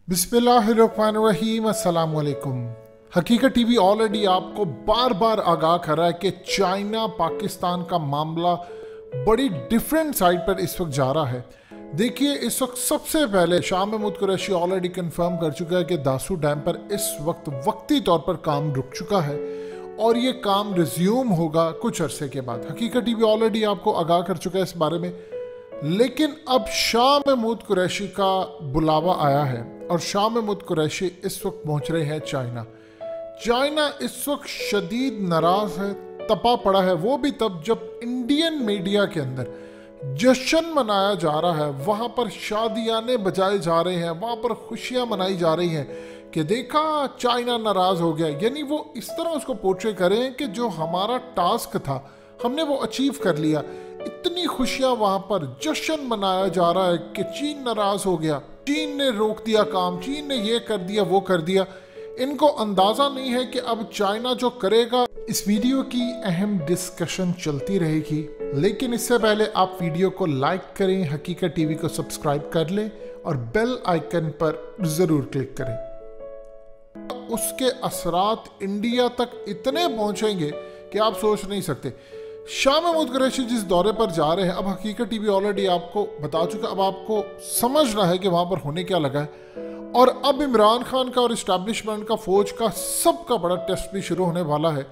बिस्मिल्लाहिर्रहमानिर्रहीम, अस्सलाम वालेकुम। हकीकत टीवी ऑलरेडी आपको बार बार आगाह कर रहा है कि चाइना पाकिस्तान का मामला बड़ी डिफरेंट साइड पर इस वक्त जा रहा है। देखिए, इस वक्त सबसे पहले शाह महमूद कुरैशी ऑलरेडी कंफर्म कर चुका है कि दासू डैम पर इस वक्त वक्ती तौर पर काम रुक चुका है और ये काम रिज्यूम होगा कुछ अरसे के बाद। हकीकत टीवी ऑलरेडी आपको आगाह कर चुका है इस बारे में, लेकिन अब शाह महमूद कुरैशी का बुलावा आया है और शाह महमूद कुरैशी इस वक्त पहुंच रहे हैं चाइना। चाइना इस वक्त शदीद नाराज है, तपा पड़ा है, वो भी तब जब इंडियन मीडिया के अंदर जश्न मनाया जा रहा है, वहां पर शादियाने बजाए जा रहे हैं, वहां पर खुशियां मनाई जा रही हैं कि देखा चाइना नाराज हो गया। यानी वो इस तरह उसको पोर्ट्रे करें कि जो हमारा टास्क था हमने वो अचीव कर लिया। इतनी खुशियां वहां पर जश्न मनाया जा रहा है कि चीन नाराज हो गया, चीन ने रोक दिया काम, चीन ने ये कर दिया वो कर दिया। इनको अंदाजा नहीं है कि अब चाइना जो करेगा। इस वीडियो की अहम डिस्कशन चलती रहेगी, लेकिन इससे पहले आप वीडियो को लाइक करें, हकीकत टीवी को सब्सक्राइब कर लें और बेल आइकन पर जरूर क्लिक करें। उसके असरात इंडिया तक इतने पहुंचेंगे कि आप सोच नहीं सकते। शाह महमूद कुरैशी जिस दौरे पर जा रहे हैं, अब हकीकत टीवी ऑलरेडी आपको बता चुका, अब आपको समझना है कि वहां पर होने क्या लगा है। और अब इमरान खान का और इस्टेब्लिशमेंट का, फौज का, सबका बड़ा टेस्ट भी शुरू होने वाला है,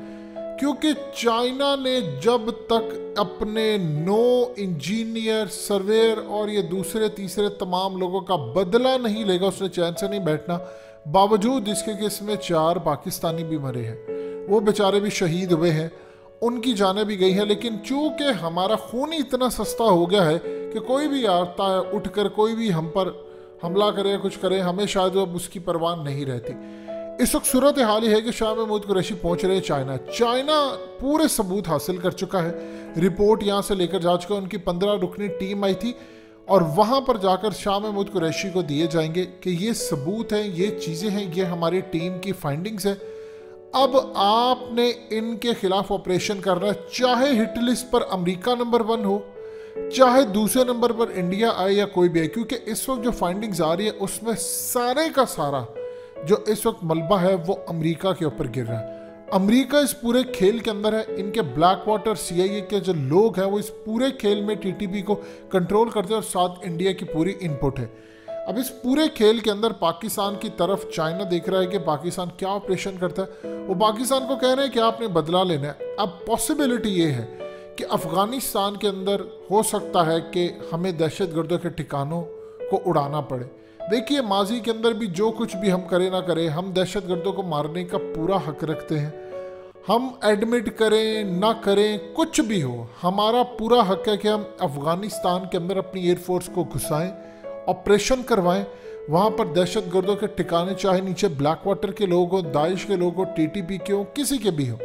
क्योंकि चाइना ने जब तक अपने 9 इंजीनियर, सर्वेयर और ये दूसरे तीसरे तमाम लोगों का बदला नहीं लेगा, उसने चैन से नहीं बैठना। बावजूद इसके कि इसमें 4 पाकिस्तानी भी मरे हैं, वो बेचारे भी शहीद हुए हैं, उनकी जानें भी गई हैं। लेकिन चूंकि हमारा खून ही इतना सस्ता हो गया है कि कोई भी आता है उठकर कोई भी हम पर हमला करे, कुछ करे, हमें शायद अब उसकी परवाह नहीं रहती। इस वक्त सूरत हाल ही है कि शाह महमूद कुरैशी पहुंच रहे हैं चाइना। चाइना पूरे सबूत हासिल कर चुका है, रिपोर्ट यहाँ से लेकर जा चुका है। उनकी 15 रुकनी टीम आई थी और वहाँ पर जाकर शाह महमूद कुरैशी को दिए जाएंगे कि ये सबूत हैं, ये चीज़ें हैं, ये हमारी टीम की फाइंडिंग्स है। अब आपने इनके खिलाफ ऑपरेशन करना है, चाहे हिट लिस्ट पर अमेरिका नंबर 1 हो, चाहे दूसरे नंबर पर इंडिया आए या कोई भी आए, क्योंकि इस वक्त जो फाइंडिंग्स आ रही है उसमें सारे का सारा जो इस वक्त मलबा है वो अमेरिका के ऊपर गिर रहा है। अमेरिका इस पूरे खेल के अंदर है। इनके ब्लैक वाटर CIA के जो लोग हैं वो इस पूरे खेल में TTP को कंट्रोल करते हैं और साथ इंडिया की पूरी इनपुट है। अब इस पूरे खेल के अंदर पाकिस्तान की तरफ चाइना देख रहा है कि पाकिस्तान क्या ऑपरेशन करता है। वो पाकिस्तान को कह रहे हैं कि आपने बदला लेना है। अब पॉसिबिलिटी ये है कि अफगानिस्तान के अंदर हो सकता है कि हमें दहशतगर्दों के ठिकानों को उड़ाना पड़े। देखिए, माजी के अंदर भी जो कुछ भी हम करें ना करें, हम दहशतगर्दों को मारने का पूरा हक रखते हैं। हम एडमिट करें ना करें, कुछ भी हो, हमारा पूरा हक है कि हम अफगानिस्तान के अंदर अपनी एयरफोर्स को घुसाएं, ऑपरेशन करवाएं, वहाँ पर दहशतगर्दों के ठिकाने, चाहे नीचे ब्लैक वाटर के लोग हो, दाइश के लोग हो, TTP के हो, किसी के भी हो,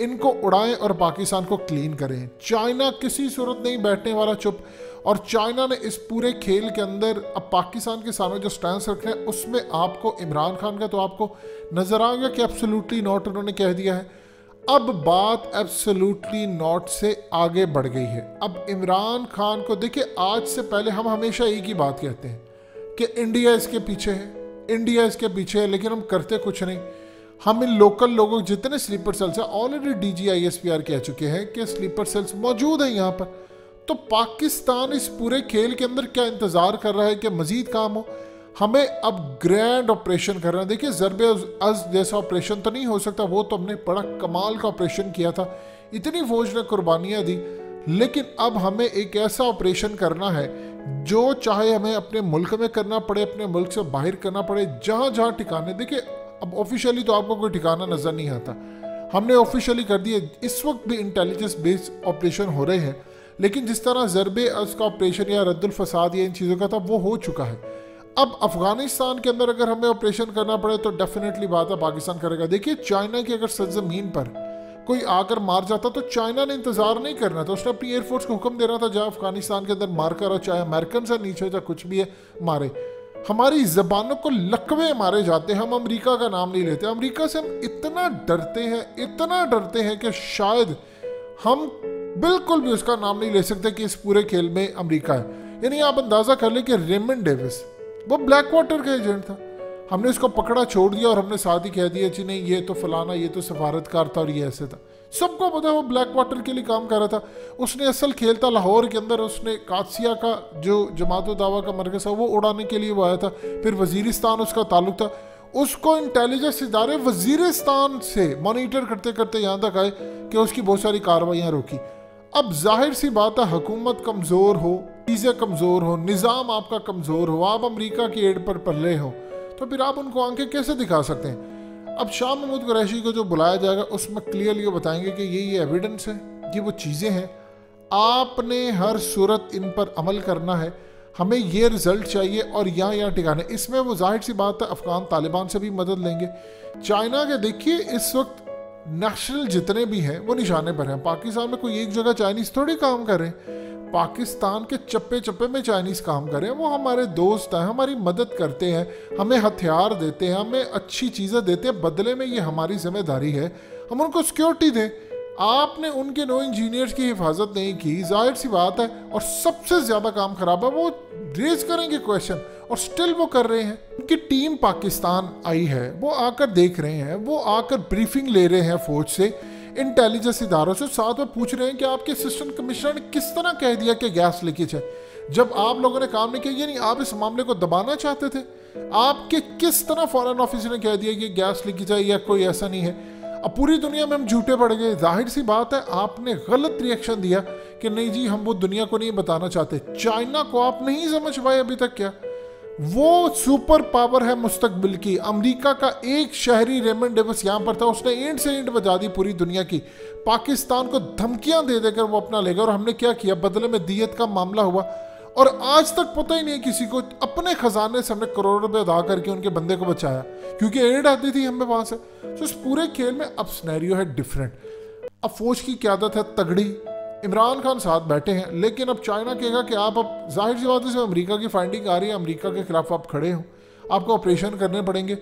इनको उड़ाएं और पाकिस्तान को क्लीन करें। चाइना किसी सूरत नहीं बैठने वाला चुप। और चाइना ने इस पूरे खेल के अंदर अब पाकिस्तान के सामने जो स्टैंड रखना है उसमें आपको इमरान खान का तो आपको नजर आ गया कि एब्सोल्युटली नॉट उन्होंने कह दिया है। अब बात एब्सोल्युटली नॉट से आगे बढ़ गई है। अब इमरान खान को देखिए, आज से पहले हम हमेशा एक ही बात कहते हैं कि इंडिया इसके पीछे है, इंडिया इसके पीछे है, लेकिन हम करते कुछ नहीं। हम इन लोकल लोगों जितने स्लीपर सेल्स हैं, ऑलरेडी DG ISPR कह चुके हैं कि स्लीपर सेल्स मौजूद हैं यहाँ पर। तो पाकिस्तान इस पूरे खेल के अंदर क्या इंतजार कर रहा है कि मजीद काम हो। हमें अब ग्रैंड ऑपरेशन करना है। देखिए, ज़रबे अज़ जैसा ऑपरेशन तो नहीं हो सकता, वो तो हमने बड़ा कमाल का ऑपरेशन किया था, इतनी फौज ने कुर्बानियाँ दी। लेकिन अब हमें एक ऐसा ऑपरेशन करना है जो चाहे हमें अपने मुल्क में करना पड़े, अपने मुल्क से बाहर करना पड़े, जहाँ जहाँ ठिकाने। देखिए, अब ऑफिशियली तो आपको कोई ठिकाना नजर नहीं आता, हमने ऑफिशियली कर दिया। इस वक्त भी इंटेलिजेंस बेस्ड ऑपरेशन हो रहे हैं, लेकिन जिस तरह ज़रबे अज़ का ऑपरेशन या रद्दुल फसाद या इन चीज़ों का था वो हो चुका है। अब अफगानिस्तान के अंदर अगर हमें ऑपरेशन करना पड़े तो डेफिनेटली बात है पाकिस्तान करेगा। देखिए, चाइना की अगर सरजमीन पर कोई आकर मार जाता तो चाइना ने इंतजार नहीं करना था, उसने अपनी एयरफोर्स को हुक्म देना था जहाँ अफगानिस्तान के अंदर मार कर, चाहे अमेरिकन से नीचे चाहे कुछ भी है मारे। हमारी जबानों को लकवे मारे जाते हैं, हम अमेरिका का नाम नहीं लेते। अमेरिका से हम इतना डरते हैं कि शायद हम बिल्कुल भी उसका नाम नहीं ले सकते कि इस पूरे खेल में अमेरिका है। यानी आप अंदाजा कर ले कि रेमंड डेविस वो ब्लैक वाटर का एजेंट था, हमने इसको पकड़ा छोड़ दिया और हमने साथ ही कह दिया जी नहीं ये तो फलाना, ये तो सफारतकार था और ये ऐसे था। सबको पता है वो ब्लैक वाटर के लिए काम कर रहा था। उसने असल खेल था लाहौर के अंदर, उसने कादसिया का जो जमात दावा का मरकज़ है वो उड़ाने के लिए वो आया था। फिर वजीरिस्तान उसका ताल्लुक था, उसको इंटेलिजेंस इदारे वजीरिस्तान से मॉनिटर करते करते यहाँ तक आए कि उसकी बहुत सारी कार्रवाइयाँ रोकी। अब जाहिर सी बात है हुकूमत कमज़ोर हो, चीज़ें कमज़ोर हो, निज़ाम आपका कमज़ोर हो, आप अमेरिका की एड पर पल्ले हो, तो फिर आप उनको आंखें कैसे दिखा सकते हैं। अब शाह महमूद कुरैशी को जो बुलाया जाएगा उसमें क्लियरली बताएंगे कि ये एविडेंस है, ये वो चीज़ें हैं, आपने हर सूरत इन पर अमल करना है, हमें ये रिजल्ट चाहिए और यहाँ टिकाने। इसमें वो जाहिर सी बात है अफगान तालिबान से भी मदद लेंगे। चाइना के देखिए इस वक्त नेशनल जितने भी हैं वो निशाने पर हैं। पाकिस्तान में कोई एक जगह चाइनीज़ थोड़ी काम कर रहे हैं, पाकिस्तान के चप्पे चप्पे में चाइनीज़ काम कर रहे हैं। वो हमारे दोस्त हैं, हमारी मदद करते हैं, हमें हथियार देते हैं, हमें अच्छी चीज़ें देते हैं, बदले में ये हमारी जिम्मेदारी है हम उनको सिक्योरिटी दें। आपने उनके नो इंजीनियर्स की हिफाजत नहीं की, जाहिर सी बात है। और सबसे ज़्यादा काम खराब है, वो रेज करेंगे क्वेश्चन और स्टिल वो कर रहे हैं। उनकी टीम पाकिस्तान आई है, वो आकर देख रहे हैं, वो आकर ब्रीफिंग ले रहे हैं फौज से, इंटेलिजेंस इदारों से, साथ में पूछ रहे हैं कि आपके असिस्टेंट कमिश्नर ने किस तरह कह दिया कि गैस लीकेज है, जब आप लोगों ने काम नहीं किया। ये नहीं आप इस मामले को दबाना चाहते थे, आपके किस तरह फॉरेन ऑफिस ने कह दिया कि गैस लीकेज है या कोई ऐसा नहीं है। अब पूरी दुनिया में हम झूठे पड़ गए। जाहिर सी बात है आपने गलत रिएक्शन दिया कि नहीं जी हम वो दुनिया को नहीं बताना चाहते। चाइना को आप नहीं समझ पाए अभी तक क्या, वो सुपर पावर है मुस्तकबिल की। अमेरिका का एक शहरी रेमंड डेविस यहाँ पर था, उसने ईंट से ईंट बजा दी पूरी दुनिया की। पाकिस्तान को धमकियां दे देकर वो अपना लेगा और हमने क्या किया, बदले में दियत का मामला हुआ और आज तक पता ही नहीं किसी को। अपने खजाने से हमने करोड़ रुपए अदा करके उनके बंदे को बचाया क्योंकि एड आती थी हमें वहां से। तो इस पूरे खेल में अब सिनेरियो है डिफरेंट। अब फौज की क्यादत है तगड़ी, इमरान खान साथ बैठे हैं, लेकिन अब चाइना कहेगा कि आप अब जाहिर सी बात है अमेरिका की फाइंडिंग आ रही है, अमेरिका के खिलाफ आप खड़े हो, आपको ऑपरेशन करने पड़ेंगे,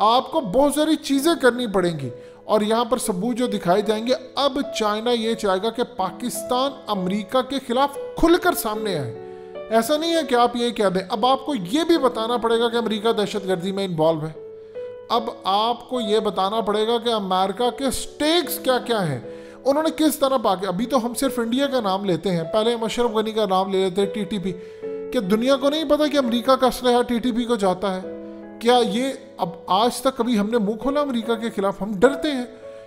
आपको बहुत सारी चीज़ें करनी पड़ेंगी और यहाँ पर सबूत जो दिखाए जाएंगे। अब चाइना ये चाहेगा कि पाकिस्तान अमेरिका के खिलाफ खुलकर सामने आए। ऐसा नहीं है कि आप ये कह दें, अब आपको ये भी बताना पड़ेगा कि अमेरिका दहशतगर्दी में इन्वॉल्व है। अब आपको ये बताना पड़ेगा कि अमेरिका के स्टेक्स क्या क्या हैं, उन्होंने किस तरह पाके। अभी तो हम सिर्फ इंडिया का नाम लेते हैं, पहले हम अशरफ गनी का नाम ले लेते हैं, टीटीपी। कि दुनिया को नहीं पता कि अमेरिका का असलहा टीटीपी को जाता है क्या? ये अब आज तक कभी हमने मुंह खोला अमेरिका के खिलाफ? हम डरते हैं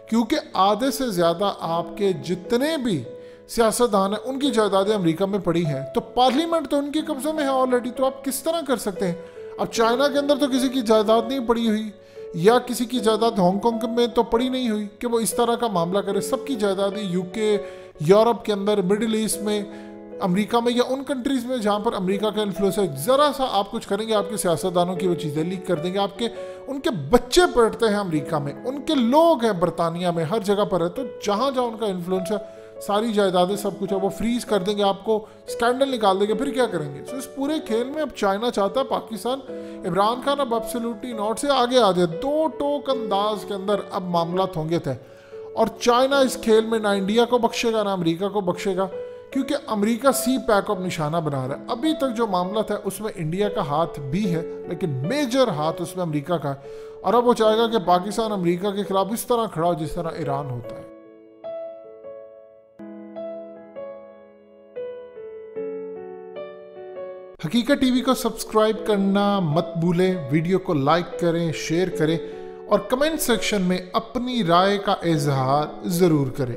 क्योंकि आधे से ज़्यादा आपके जितने भी सियासतदान हैं उनकी जायदादें अमेरिका में पड़ी हैं, तो पार्लियामेंट तो उनके कब्जे में है ऑलरेडी। तो आप किस तरह कर सकते हैं? अब चाइना के अंदर तो किसी की जायदाद नहीं पड़ी हुई, या किसी की जायदाद हांगकांग में तो पड़ी नहीं हुई कि वो इस तरह का मामला करे। सबकी जायदादें यूके, यूरोप के अंदर, मिडिल ईस्ट में, अमेरिका में या उन कंट्रीज में जहाँ पर अमेरिका का इन्फ्लुएंस है। ज़रा सा आप कुछ करेंगे आपके सियासतदानों की वो चीज़ें लीक कर देंगे। आपके उनके बच्चे पढ़ते हैं अमेरिका में, उनके लोग हैं बरतानिया में, हर जगह पर है। तो जहाँ जहाँ उनका इन्फ्लुएंस है सारी जायदादें सब कुछ है वो फ्रीज कर देंगे, आपको स्कैंडल निकाल देंगे, फिर क्या करेंगे? तो इस पूरे खेल में अब चाइना चाहता है पाकिस्तान, इमरान खान अब एब्सोल्युटली नॉट से आगे आ जाए। दो टोक अंदाज के अंदर अब मामला होंगे थे और चाइना इस खेल में ना इंडिया को बख्शेगा ना अमेरिका को बख्शेगा, क्योंकि अमेरिका सी पैक अब निशाना बना रहा है। अभी तक जो मामला था उसमें इंडिया का हाथ भी है, लेकिन मेजर हाथ उसमें अमेरिका का है। और अब वो चाहेगा कि पाकिस्तान अमेरिका के खिलाफ इस तरह खड़ा हो जिस तरह ईरान होता है। हकीकत टीवी को सब्सक्राइब करना मत भूलें, वीडियो को लाइक करें, शेयर करें और कमेंट सेक्शन में अपनी राय का इजहार ज़रूर करें।